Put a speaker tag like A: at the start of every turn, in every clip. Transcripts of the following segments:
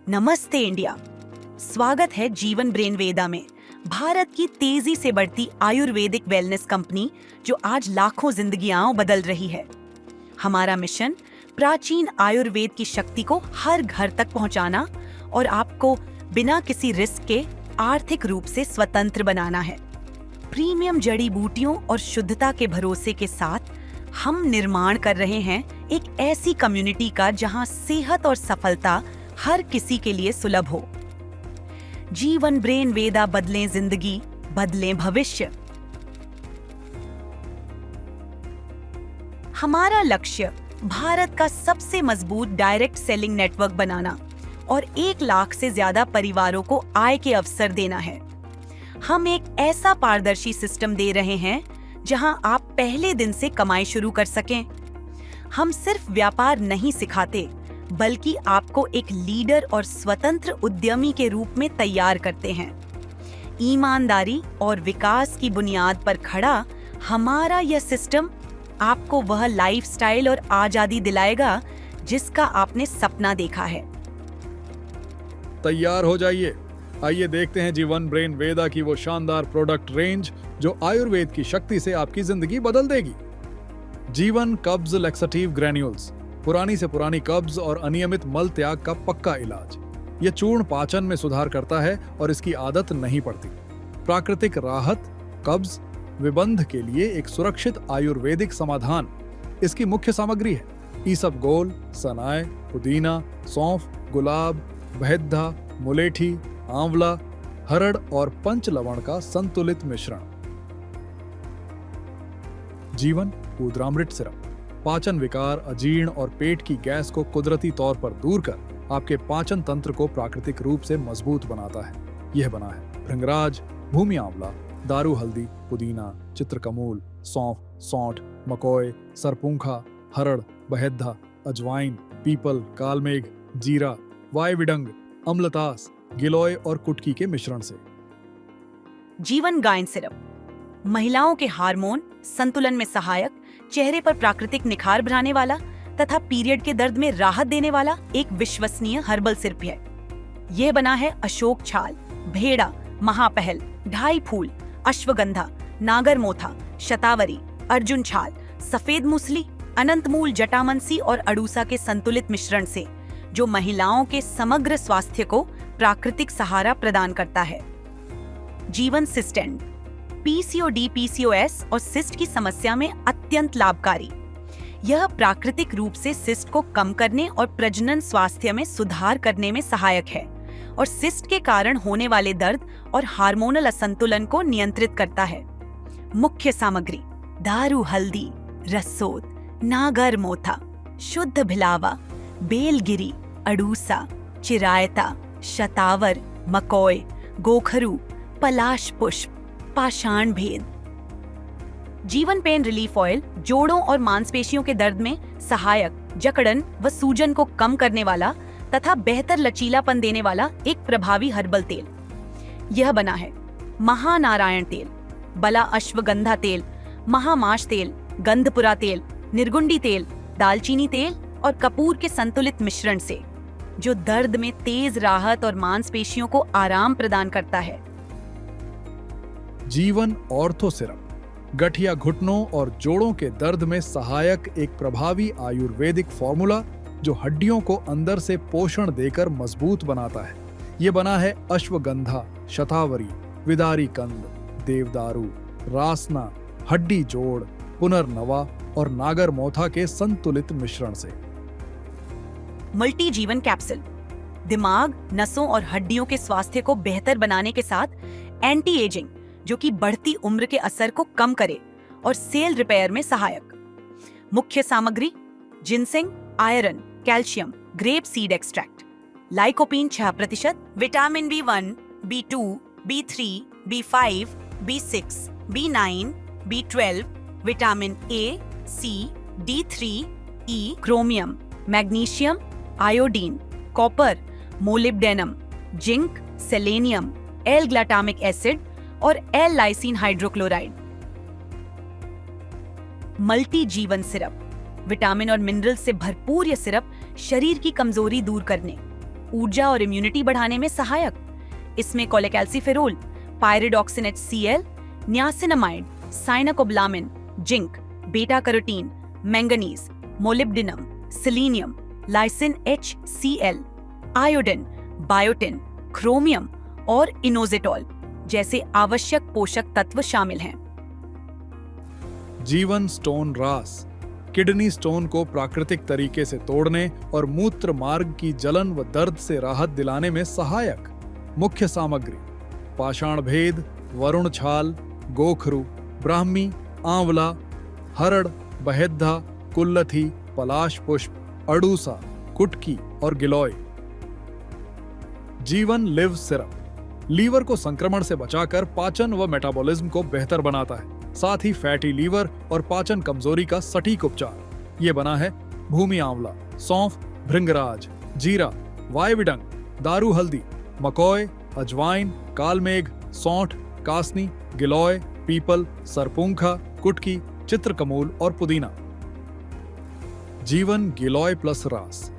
A: नमस्ते इंडिया। स्वागत है जीवन ब्रेन वेदा में, भारत की तेजी से बढ़ती आयुर्वेदिक वेलनेस कंपनी जो आज लाखों जिंदगियां बदल रही है। हमारा मिशन प्राचीन आयुर्वेद की शक्ति को हर घर तक पहुंचाना और आपको बिना किसी रिस्क के आर्थिक रूप से स्वतंत्र बनाना है। प्रीमियम जड़ी बूटियों और शुद्धता के भरोसे के साथ हम निर्माण कर रहे हैं एक ऐसी कम्युनिटी का जहां सेहत और सफलता हर किसी के लिए सुलभ हो। जीवन ब्रेन वेदा, बदलें जिंदगी, बदलें भविष्य। हमारा लक्ष्य भारत का सबसे मजबूत डायरेक्ट सेलिंग नेटवर्क बनाना और 1 लाख से ज्यादा परिवारों को आय के अवसर देना है। हम एक ऐसा पारदर्शी सिस्टम दे रहे हैं जहां आप पहले दिन से कमाई शुरू कर सकें। हम सिर्फ व्यापार नहीं सिखाते, बल्कि आपको एक लीडर और स्वतंत्र उद्यमी के रूप में तैयार करते हैं। ईमानदारी और विकास की बुनियाद पर खड़ा हमारा यह सिस्टम आपको वह लाइफस्टाइल और आजादी दिलाएगा जिसका आपने सपना देखा है।
B: तैयार हो जाइए, आइए देखते हैं जीवन ब्रेन वेदा की वो शानदार प्रोडक्ट रेंज जो आयुर्वेद की शक्ति से आपकी जिंदगी बदल देगी। जीवन कब्ज लैक्सेटिव ग्रैन्यूल्स, पुरानी से पुरानी कब्ज और अनियमित मल त्याग का पक्का इलाज। यह चूर्ण पाचन में सुधार करता है और इसकी आदत नहीं पड़ती। प्राकृतिक राहत, कब्ज विबंध के लिए एक सुरक्षित आयुर्वेदिक समाधान इसकी मुख्य सामग्री है। ईसबगोल, सनाए, पुदीना, सौंफ, गुलाब, बहेद्धा, मुलेठी, आंवला, हरड़ और पंचलवण का संतुलित मिश्रण। जीवन ऊद्रामृत सिरप, पाचन विकार, अजीर्ण और पेट की गैस को कुदरती तौर पर दूर कर आपके पाचन तंत्र को प्राकृतिक रूप से मजबूत बनाता है। यह बना है भृंगराज, भूमि आंवला, दारू हल्दी, पुदीना, चित्रकमूल, सौंफ, सौंठ, मकोय, सरपूंखा, हरड़, बहेद्धा, अजवाइन, पीपल, कालमेघ, जीरा, वायविडंग, अम्लतास, गिलोय और कुटकी के मिश्रण से।
A: जीवन गायन सिरप, महिलाओं के हार्मोन संतुलन में सहायक, चेहरे पर प्राकृतिक निखार बढ़ाने वाला तथा पीरियड के दर्द में राहत देने वाला एक विश्वसनीय हर्बल सिरप है। यह बना है अशोक छाल, भेड़ा, महापहल, ढाई फूल, अश्वगंधा, नागर मोथा, शतावरी, अर्जुन छाल, सफेद मूसली, अनंतमूल, जटामंसी और अड़ूसा के संतुलित मिश्रण से, जो महिलाओं के समग्र स्वास्थ्य को प्राकृतिक सहारा प्रदान करता है। जीवन सिस्टेंड, पीसीओडी, पीसीओएस और सिस्ट की समस्या में अत्यंत लाभकारी। यह प्राकृतिक रूप से सिस्ट को कम करने और प्रजनन स्वास्थ्य में सुधार करने में सहायक है और सिस्ट के कारण होने वाले दर्द और हार्मोनल असंतुलन को नियंत्रित करता है। मुख्य सामग्री: दारू हल्दी, रसोद, नागर मोथा, शुद्ध भिलावा, बेलगिरी, अड़ूसा, चिरायता, शतावर, मकोय, गोखरू, पलाश पुष्प, पाषाण भेद। जीवन पेन रिलीफ ऑयल, जोड़ों और मांसपेशियों के दर्द में सहायक, जकड़न व सूजन को कम करने वाला तथा बेहतर लचीलापन देने वाला एक प्रभावी हर्बल तेल। यह बना है महानारायण तेल, बला अश्वगंधा तेल, महामाश तेल, गंधपुरा तेल, निर्गुंडी तेल, दालचीनी तेल और कपूर के संतुलित मिश्रण से, जो दर्द में तेज राहत और मांसपेशियों को आराम प्रदान करता है।
B: जीवन ऑर्थो सिरप, गठिया, घुटनों और जोड़ों के दर्द में सहायक एक प्रभावी आयुर्वेदिक फॉर्मूला जो हड्डियों को अंदर से पोषण देकर मजबूत बनाता है। यह बना है अश्वगंधा, शतावरी, विदारी कंद, देवदारू, रासना, हड्डी जोड़, पुनर्नवा और नागर मोथा के संतुलित मिश्रण से।
A: मल्टी जीवन कैप्सूल, दिमाग, नसों और हड्डियों के स्वास्थ्य को बेहतर बनाने के साथ एंटी एजिंग, जो कि बढ़ती उम्र के असर को कम करे और सेल रिपेयर में सहायक। मुख्य सामग्री: ginseng, iron, calcium, grape seed extract, lycopene 6%, vitamin B1, B2, B3, B5, B6, B9, B12, vitamin A, C, D3, E, chromium, magnesium, iodine, copper, molybdenum, zinc, selenium, L glutamic acid और L lysine hydrochloride. Multi जीवन syrup, vitamin और mineral से भरपूर यह syrup शरीर की कमजोरी दूर करने, ऊर्जा और इम्यूनिटी बढ़ाने में सहायक। इसमें cholecalciferol, pyridoxine HCl, niacinamide, cyanocobalamin, zinc, beta carotene, manganese, molybdenum, selenium, lysine HCl, iodine, biotin, chromium और इनोजेटॉल जैसे आवश्यक पोषक तत्व शामिल हैं।
B: जीवन स्टोन रास किडनी स्टोन को प्राकृतिक तरीके से तोड़ने और मूत्र मार्ग की जलन व दर्द से राहत दिलाने में सहायक। मुख्य सामग्री: पाषाण भेद, वरुण छाल, गोखरू, ब्राह्मी, आंवला, हरड़, बहेद्धा, कुल्लथी, पलाश पुष्प, अड़ूसा, कुटकी और गिलोय। जीवन लिव सिरप लीवर को संक्रमण से बचाकर पाचन व मेटाबॉलिज्म को बेहतर बनाता है, साथ ही फैटी लीवर और पाचन कमजोरी का सटीक उपचार। ये बना है भूमि आंवला, सौंफ, भृंगराज, जीरा, वायविडंग, दारू हल्दी, मकोय, अजवाइन, कालमेघ, सौंठ, कासनी, गिलोय, पीपल, सरपुंखा, कुटकी, चित्रकमूल और पुदीना। जीवन गिलोय प्लस रास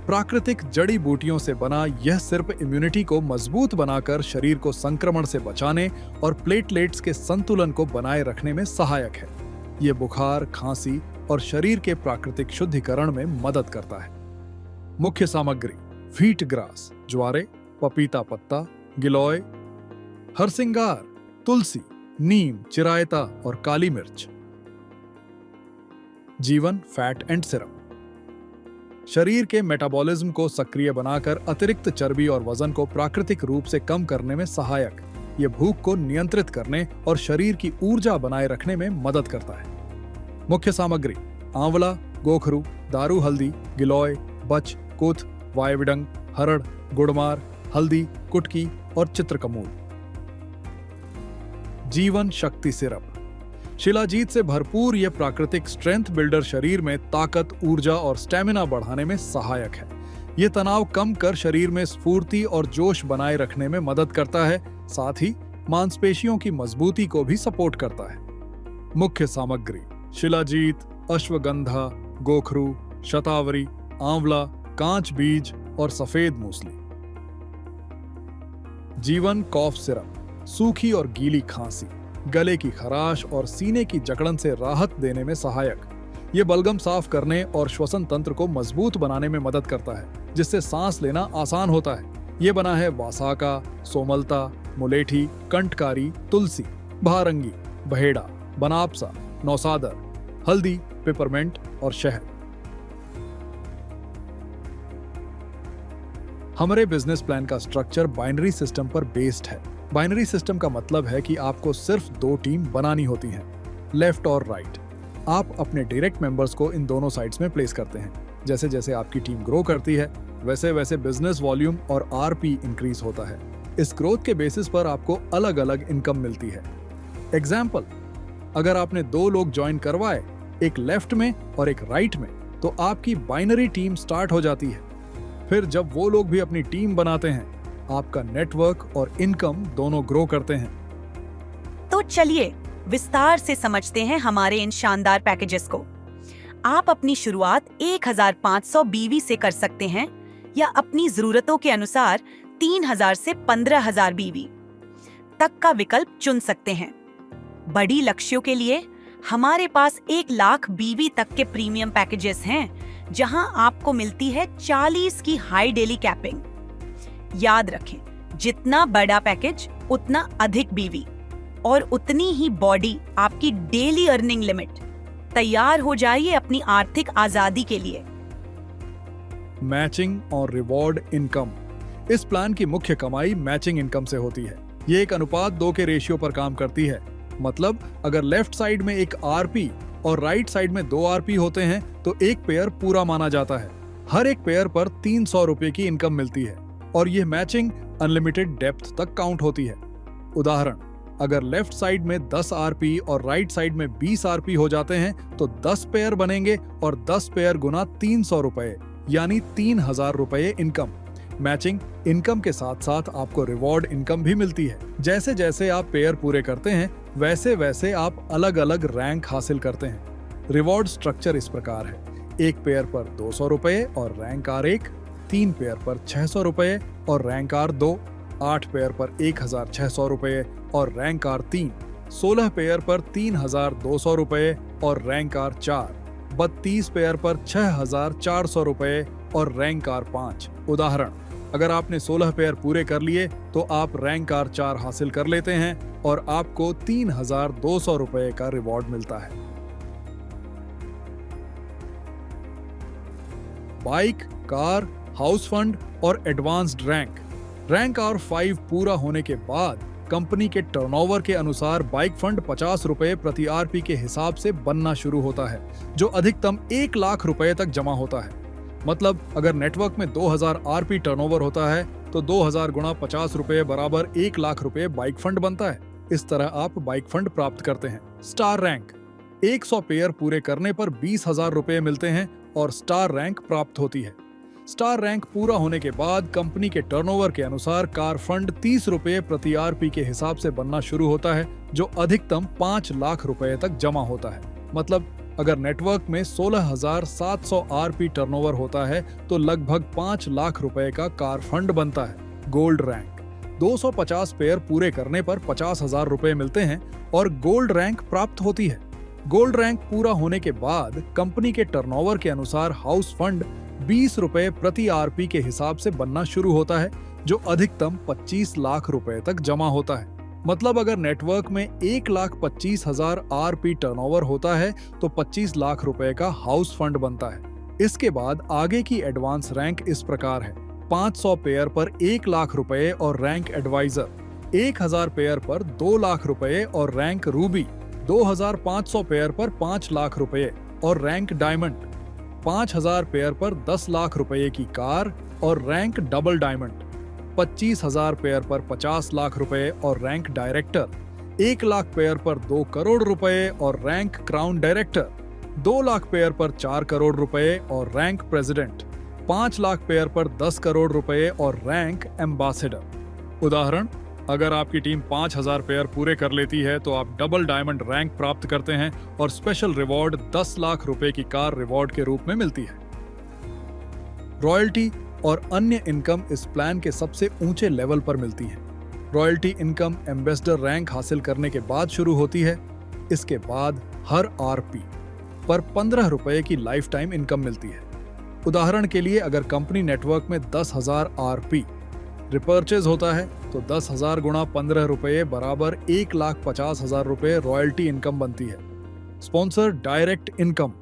B: प्राकृतिक जड़ी बूटियों से बना यह सिर्फ इम्यूनिटी को मजबूत बनाकर शरीर को संक्रमण से बचाने और प्लेटलेट्स के संतुलन को बनाए रखने में सहायक है। यह बुखार, खांसी और शरीर के प्राकृतिक शुद्धिकरण में मदद करता है। मुख्य सामग्री: व्हीट ग्रास, ज्वारे, पपीता पत्ता, गिलोय, हरसिंगार, तुलसी, नीम, चिरायता और काली मिर्च। जीवन फैट एंड सिरप शरीर के मेटाबॉलिज्म को सक्रिय बनाकर अतिरिक्त चर्बी और वजन को प्राकृतिक रूप से कम करने में सहायक। यह भूख को नियंत्रित करने और शरीर की ऊर्जा बनाए रखने में मदद करता है। मुख्य सामग्री: आंवला, गोखरू, दारू हल्दी, गिलोय, बच, कुथ, वायविडंग, हरड़, गुड़मार, हल्दी, कुटकी और चित्रकमूल। जीवन शक्ति सिरप शिलाजीत से भरपूर यह प्राकृतिक स्ट्रेंथ बिल्डर शरीर में ताकत, ऊर्जा और स्टेमिना बढ़ाने में सहायक है। यह तनाव कम कर शरीर में स्फूर्ति और जोश बनाए रखने में मदद करता है, साथ ही मांसपेशियों की मजबूती को भी सपोर्ट करता है। मुख्य सामग्री: शिलाजीत, अश्वगंधा, गोखरू, शतावरी, आंवला, कांच बीज और सफेद मूसली। जीवन कॉफ सिरप सूखी और गीली खांसी, गले की खराश और सीने की जकड़न से राहत देने में सहायक। ये बलगम साफ करने और श्वसन तंत्र को मजबूत बनाने में मदद करता है, जिससे सांस लेना आसान होता है। ये बना है वासाका, सोमलता, मुलेठी, कंठकारी, तुलसी, भारंगी, बहेड़ा, बनापसा, नौसादर, हल्दी, पिपरमेंट और शहद। हमारे बिजनेस प्लान का स्ट्रक्चर बाइनरी सिस्टम पर बेस्ड है। बाइनरी सिस्टम का मतलब है कि आपको सिर्फ 2 टीम बनानी होती हैं, लेफ्ट और राइट। आप अपने डायरेक्ट मेंबर्स को इन दोनों साइड्स में प्लेस करते हैं। जैसे जैसे आपकी टीम ग्रो करती है, वैसे वैसे बिजनेस वॉल्यूम और आरपी इंक्रीज होता है। इस ग्रोथ के बेसिस पर आपको अलग अलग इनकम मिलती है। एग्जाम्पल: अगर आपने 2 लोग ज्वाइन करवाए, एक लेफ्ट में और एक राइट में, तो आपकी बाइनरी टीम स्टार्ट हो जाती है। फिर जब वो लोग भी अपनी टीम बनाते हैं, आपका नेटवर्क और इनकम दोनों ग्रो करते हैं।
A: तो चलिए विस्तार से समझते हैं हमारे इन शानदार पैकेजेस को। आप अपनी शुरुआत 1500 बीवी से कर सकते हैं या अपनी जरूरतों के अनुसार 3000 से 15000 बीवी तक का विकल्प चुन सकते हैं। बड़ी लक्ष्यों के लिए हमारे पास 1 लाख बीवी तक के प्रीमियम पैकेजेस हैं, जहां आपको मिलती है 40 की हाई डेली कैपिंग। याद रखें, जितना बड़ा पैकेज उतना अधिक बीवी और उतनी ही बॉडी आपकी डेली अर्निंग लिमिट। तैयार हो जाइए अपनी आर्थिक आजादी के लिए।
B: मैचिंग और रिवॉर्ड इनकम। इस प्लान की मुख्य कमाई मैचिंग इनकम से होती है। ये एक अनुपात 2 के रेशियो पर काम करती है। मतलब अगर लेफ्ट साइड में एक आरपी और राइट साइड में 2 आरपी होते हैं, तो एक पेयर पूरा माना जाता है। हर एक पेयर पर 300 रुपए की इनकम मिलती है और यह मैचिंग अनलिमिटेड डेप्थ तक काउंट होती है। उदाहरण: अगर लेफ्ट साइड में 10 आरपी और राइट साइड में 20 आरपी हो जाते हैं, तो 10 पेयर बनेंगे और 10 पेयर गुना 300 रुपए, यानी 3000 रुपए इनकम। मैचिंग इनकम के साथ साथ आपको रिवॉर्ड इनकम भी मिलती है। जैसे जैसे आप पेयर पूरे करते हैं, वैसे वैसे आप अलग अलग रैंक हासिल करते हैं। रिवॉर्ड स्ट्रक्चर इस प्रकार है: एक पेयर पर 200 रुपए और रैंक R1, 3 पेयर पर 600 रुपए और रैंक आर 2, 8 पेयर पर 1600 रुपए और रैंक आर 3, 16 पेयर पर 3200 रुपए और रैंक आर 4, 32 पेयर पर 6400 रुपए और रैंक आर 5। उदाहरण, अगर आपने 16 पेयर पूरे कर लिए तो आप रैंक आर 4 हासिल कर लेते हैं और आपको 3200 रुपए का रिवॉर्ड मिलता है। बाइक, कार, हाउस फंड और एडवांस्ड रैंक। रैंक आर 5 पूरा होने के बाद कंपनी के टर्नओवर के अनुसार बाइक फंड 50 रुपए प्रति आरपी के हिसाब से बनना शुरू होता है, जो अधिकतम 1 लाख रुपए तक जमा होता है। मतलब अगर नेटवर्क में 2000 आरपी टर्नओवर होता है तो 2000 गुणा 50 रुपए बराबर 1 लाख रुपए बाइक फंड बनता है। इस तरह आप बाइक फंड प्राप्त करते हैं। स्टार रैंक, 100 पेयर पूरे करने पर 20,000 रुपए मिलते हैं और स्टार रैंक प्राप्त होती है। स्टार रैंक पूरा होने के बाद कंपनी के टर्नओवर के अनुसार कार फंड 30 रुपए प्रति आरपी के हिसाब से बनना शुरू होता है, जो अधिकतम 5 लाख रुपए तक जमा होता है। मतलब अगर नेटवर्क में 16,700 आरपी टर्नओवर होता है तो लगभग 5 लाख रुपए का कार फंड बनता है। गोल्ड रैंक, 250 पेयर पूरे करने पर 50,000 रुपए मिलते हैं और गोल्ड रैंक प्राप्त होती है। गोल्ड रैंक पूरा होने के बाद कंपनी के टर्नओवर के अनुसार हाउस फंड 20 रुपए प्रति आरपी के हिसाब से बनना शुरू होता है, जो अधिकतम 25 लाख रुपए तक जमा होता है। मतलब अगर नेटवर्क में 1,25,000 आरपी टर्नओवर होता है तो 25 लाख रुपए का हाउस फंड बनता है। इसके बाद आगे की एडवांस रैंक इस प्रकार है: 500 पेयर पर 1 लाख रुपए और रैंक एडवाइजर, 1000 पेयर पर 2 लाख रुपए और रैंक रूबी, 2500 पेयर पर 5 लाख रुपए और रैंक डायमंड, 5000 पेयर पर 10 लाख रुपए की कार और रैंक डबल डायमंड, 25,000 पेयर पर 50 लाख रुपए और रैंक डायरेक्टर, 1 लाख पेयर पर 2 करोड़ रुपए और rank crown director, 2 lakh pair पर 4 करोड़ रुपए और रैंक प्रेसिडेंट, 5 लाख पेयर पर 10 करोड़ रुपए और रैंक एम्बेसडर। उदाहरण, अगर आपकी टीम 5000 पेयर पूरे कर लेती है तो आप डबल डायमंड रैंक प्राप्त करते हैं और स्पेशल रिवॉर्ड 10 लाख रुपए की कार रिवॉर्ड के रूप में मिलती है। रॉयल्टी और अन्य इनकम इस प्लान के सबसे ऊंचे लेवल पर मिलती है। रॉयल्टी इनकम एम्बेसडर रैंक हासिल करने के बाद शुरू होती है। इसके बाद हर आरपी पर 15 रुपए की लाइफ टाइम इनकम मिलती है। उदाहरण के लिए अगर कंपनी नेटवर्क में 10,000 आरपी रिपर्चेज होता है तो 10,000 गुणा 15 रुपए बराबर 1,50,000 रुपए रॉयल्टी इनकम बनती है। स्पॉन्सर डायरेक्ट इनकम,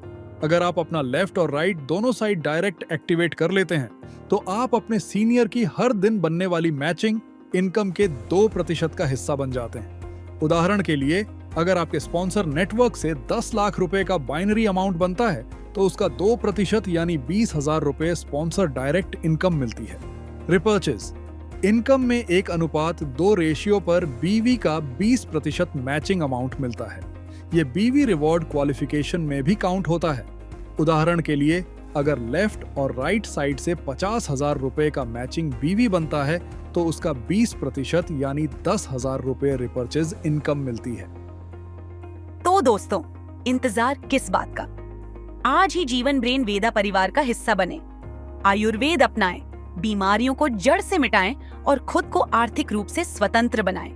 B: अगर आप अपना लेफ्ट और राइट दोनों साइड डायरेक्ट एक्टिवेट कर लेते हैं तो आप अपने सीनियर की हर दिन बनने वाली मैचिंग इनकम के 2% का हिस्सा बन जाते हैं। उदाहरण के लिए अगर आपके स्पॉन्सर नेटवर्क से 10 लाख रुपए का बाइनरी अमाउंट बनता है तो उसका 2% यानी 20,000 रुपए स्पॉन्सर डायरेक्ट इनकम मिलती है। रिपर्चेज, इनकम में 1:2 रेशियो पर बीवी का 20% मैचिंग अमाउंट मिलता है। ये बीवी रिवॉर्ड क्वालिफिकेशन में भी काउंट होता है। उदाहरण के लिए अगर लेफ्ट और राइट साइड से 50,000 रुपए का मैचिंग बीवी बनता है तो उसका 20% यानी 10,000 रुपए रिपर्चेज इनकम मिलती है।
A: तो दोस्तों, इंतजार किस बात का? आज ही जीवन ब्रेन वेदा परिवार का हिस्सा बने, आयुर्वेद अपनाएं, बीमारियों को जड़ से मिटाएं और खुद को आर्थिक रूप से स्वतंत्र बनाएं।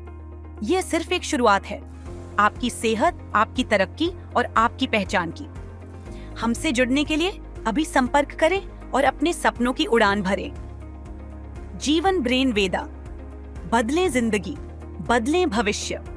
A: यह सिर्फ एक शुरुआत है, आपकी सेहत, आपकी तरक्की और आपकी पहचान की। हमसे जुड़ने के लिए अभी संपर्क करें और अपने सपनों की उड़ान भरें। जीवन ब्रेन वेदा, बदलें जिंदगी, बदलें भविष्य।